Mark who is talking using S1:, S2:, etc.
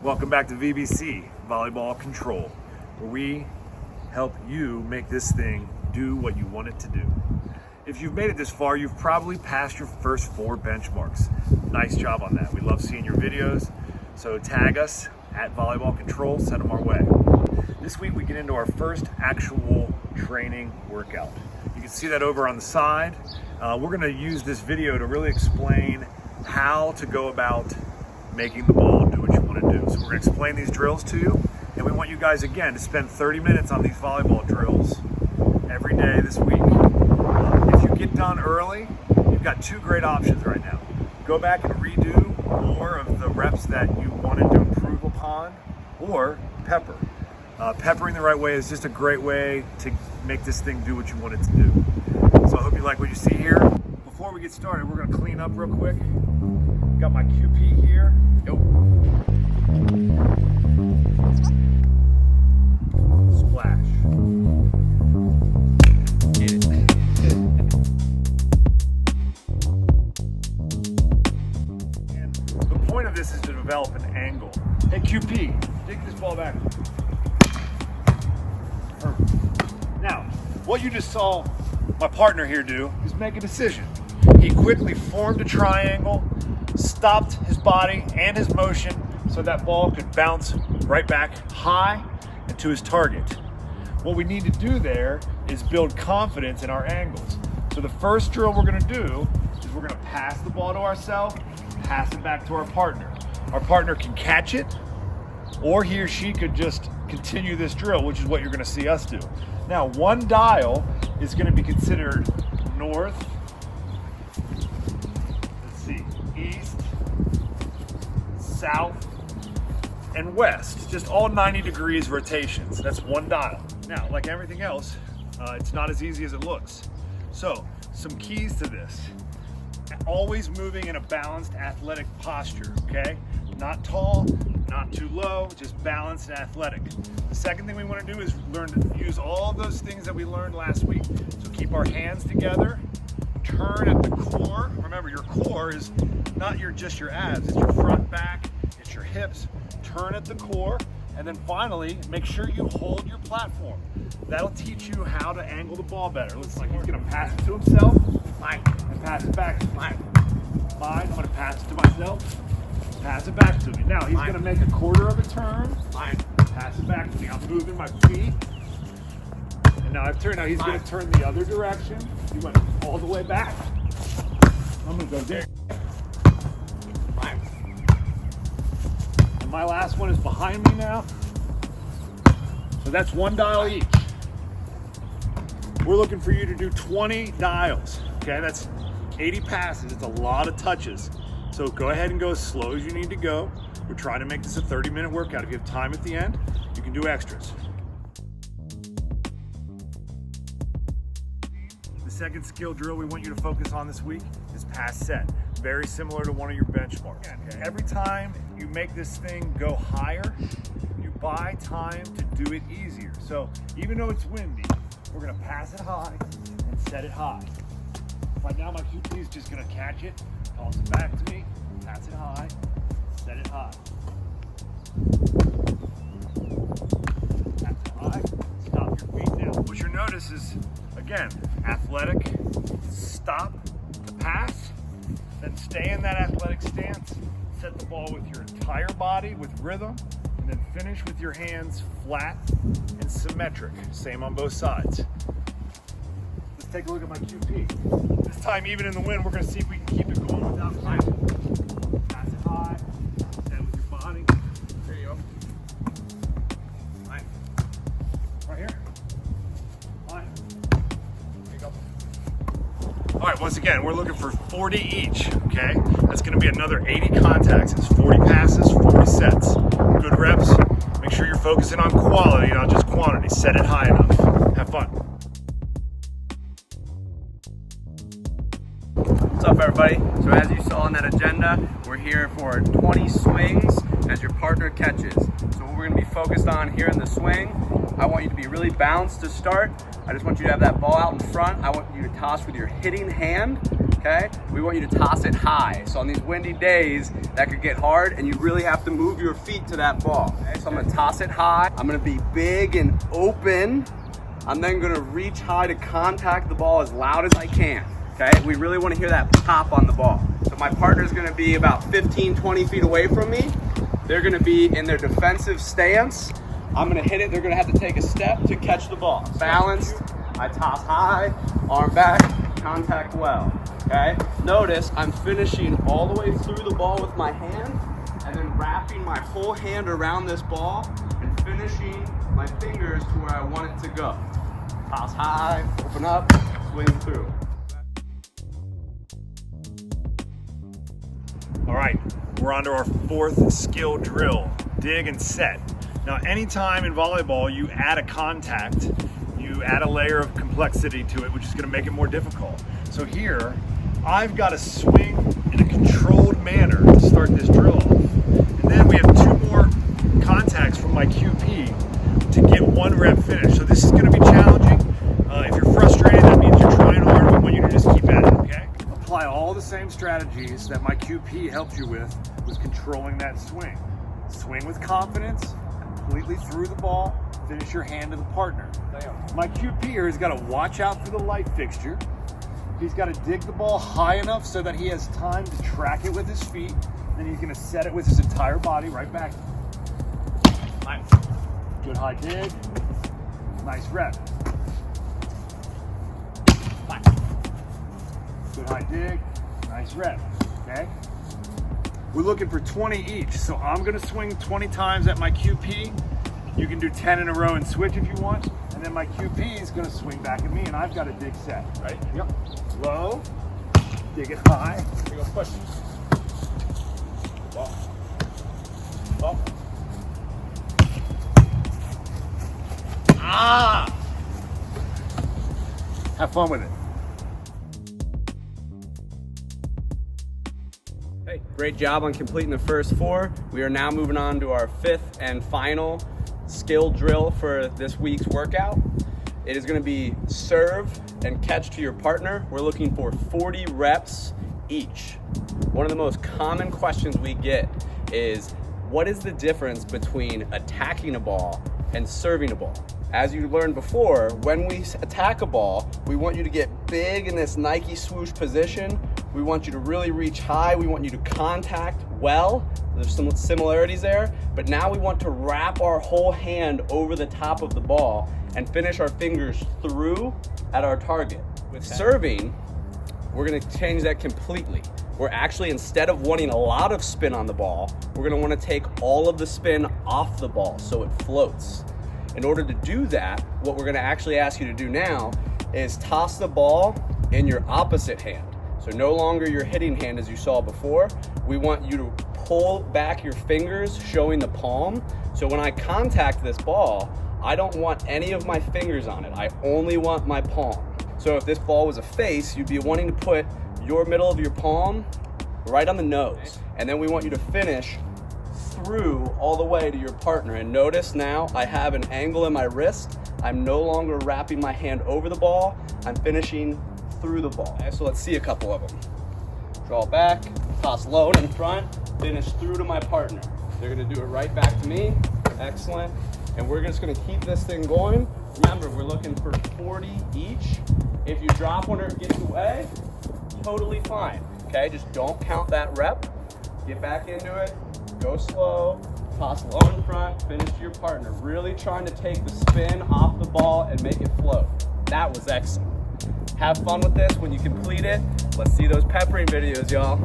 S1: Welcome back to VBC Volleyball Control, where we help you make this thing do what you want it to do. If you've made it this far, you've probably passed your first 4 benchmarks. Nice job on that. We love seeing your videos, so tag us at VolleyBallControl, send them our way. This week we get into our first actual training workout. You can see that over on the side. We're gonna use this video to really explain how to go about making the ball do what you want to do. So we're going to explain these drills to you, and we want you guys again to spend 30 minutes on these volleyball drills every day this week. If you get done early, you've got 2 great options right now. Go back and redo more of the reps that you wanted to improve upon, or pepper. Peppering the right way is just a great way to make this thing do what you want it to do. So I hope you like what you see here. Before we get started, we're going to clean up real quick. Got my QP here. Splash. Get it. And the point of this is to develop an angle. Hey QP, dig this ball back. Perfect. Now, what you just saw my partner here do is make a decision. He quickly formed a triangle, stopped his body and his motion so that ball could bounce right back high and to his target. What we need to do there is build confidence in our angles. So the first drill we're going to do is we're going to pass the ball to ourselves, pass it back to our partner. Our partner can catch it, or he or she could just continue this drill, which is what you're going to see us do. Now, one dial is going to be considered north, east, south, and west. Just all 90 degrees rotations. That's one dial. Now, like everything else, it's not as easy as it looks. So, some keys to this. Always moving in a balanced athletic posture, okay? Not tall, not too low, just balanced and athletic. The second thing we want to do is learn to use all of those things that we learned last week. So keep our hands together, turn at the core. Remember, your core is not just your abs, it's your front, back, it's your hips. Turn at the core, and then finally, make sure you hold your platform. That'll teach you how to angle the ball better. Looks like he's gonna pass it to himself, and pass it back to me. I'm gonna pass it to myself, pass it back to me. Now he's gonna make a quarter of a turn, pass it back to me. I'm moving my feet, and now I've turned. Now he's gonna turn the other direction. He went all the way back. I'm gonna go there. And my last one is behind me now. So that's one dial each. We're looking for you to do 20 dials. Okay, that's 80 passes. It's a lot of touches. So go ahead and go as slow as you need to go. We're trying to make this a 30-minute workout. If you have time at the end, you can do extras. The second skill drill we want you to focus on this week is pass set. Very similar to one of your benchmarks. Okay. Every time you make this thing go higher, you buy time to do it easier. So even though it's windy, we're gonna pass it high and set it high. Right now my QP is just gonna catch it, toss it back to me, pass it high, set it high. Pass it high, stop your feet now. What you'll notice is, again, athletic, stop the pass, then stay in that athletic stance, set the ball with your entire body with rhythm, and then finish with your hands flat and symmetric. Same on both sides. Let's take a look at my QP. This time, even in the wind, we're gonna see if we can keep it going without climbing. Pass it high, set it with your body. There you go. Right here. All right, once again, we're looking for 40 each, okay? That's gonna be another 80 contacts. It's 40 passes, 40 sets. Good reps. Make sure you're focusing on quality, not just quantity. Set it high enough. Have fun.
S2: What's up, everybody? So as you saw on that agenda, we're here for 20 swings as your partner catches. So what we're gonna be focused on here in the swing, I want you to be really balanced to start. I just want you to have that ball out in front. I want you to toss with your hitting hand, okay? We want you to toss it high. So on these windy days, that could get hard and you really have to move your feet to that ball. Okay? So I'm gonna toss it high. I'm gonna be big and open. I'm then gonna reach high to contact the ball as loud as I can, okay? We really wanna hear that pop on the ball. So my partner's gonna be about 15, 20 feet away from me. They're gonna be in their defensive stance. I'm gonna hit it, they're gonna have to take a step to catch the ball. Balanced, I toss high, arm back, contact well, okay? Notice I'm finishing all the way through the ball with my hand and then wrapping my whole hand around this ball and finishing my fingers to where I want it to go. Toss high, open up, swing through.
S1: All right, we're on to our fourth skill drill, dig and set. Now, anytime in volleyball you add a contact, you add a layer of complexity to it, which is gonna make it more difficult. So here, I've got to swing in a controlled manner to start this drill off. And then we have 2 more contacts from my QP to get 1 rep finish. So this is gonna be challenging. If you're frustrated, that means you're trying hard. We want you to just keep at it, okay? Apply all the same strategies that my QP helped you with controlling that swing. Swing with confidence, completely through the ball, finish your hand to the partner. My QP here has got to watch out for the light fixture. He's got to dig the ball high enough so that he has time to track it with his feet. Then he's going to set it with his entire body right back. Nice. Good high dig. Nice rep. Good high dig. Nice rep. Okay? We're looking for 20 each. So I'm going to swing 20 times at my QP. You can do 10 in a row and switch if you want. And then my QP is going to swing back at me and I've got a dig set, right? Yep. Low, dig it high. Here you go, push. Ball. Ball. Ah! Have fun with it.
S2: Hey, great job on completing the first 4. We are now moving on to our 5th and final skill drill for this week's workout. It is going to be serve and catch to your partner. We're looking for 40 reps each. One of the most common questions we get is, what is the difference between attacking a ball and serving a ball? As you learned before, when we attack a ball, we want you to get big in this Nike swoosh position. We want you to really reach high. We want you to contact well. There's some similarities there, but now we want to wrap our whole hand over the top of the ball and finish our fingers through at our target. With serving, we're gonna change that completely. We're actually, instead of wanting a lot of spin on the ball, we're gonna wanna take all of the spin off the ball so it floats. In order to do that, what we're gonna actually ask you to do now is toss the ball in your opposite hand. So no longer your hitting hand as you saw before. We want you to pull back your fingers, showing the palm. So when I contact this ball, I don't want any of my fingers on it. I only want my palm. So if this ball was a face, you'd be wanting to put your middle of your palm right on the nose. And then we want you to finish through all the way to your partner. And notice now I have an angle in my wrist. I'm no longer wrapping my hand over the ball. I'm finishing through the ball. Okay, so let's see a couple of them. Draw back, toss low in front, finish through to my partner. They're gonna do it right back to me. Excellent. And we're just gonna keep this thing going. Remember, we're looking for 40 each. If you drop one or it gets away, totally fine. Okay, just don't count that rep. Get back into it, go slow, toss low in front, finish to your partner. Really trying to take the spin off the ball and make it float. That was excellent. Have fun with this when you complete it. Let's see those peppering videos, y'all.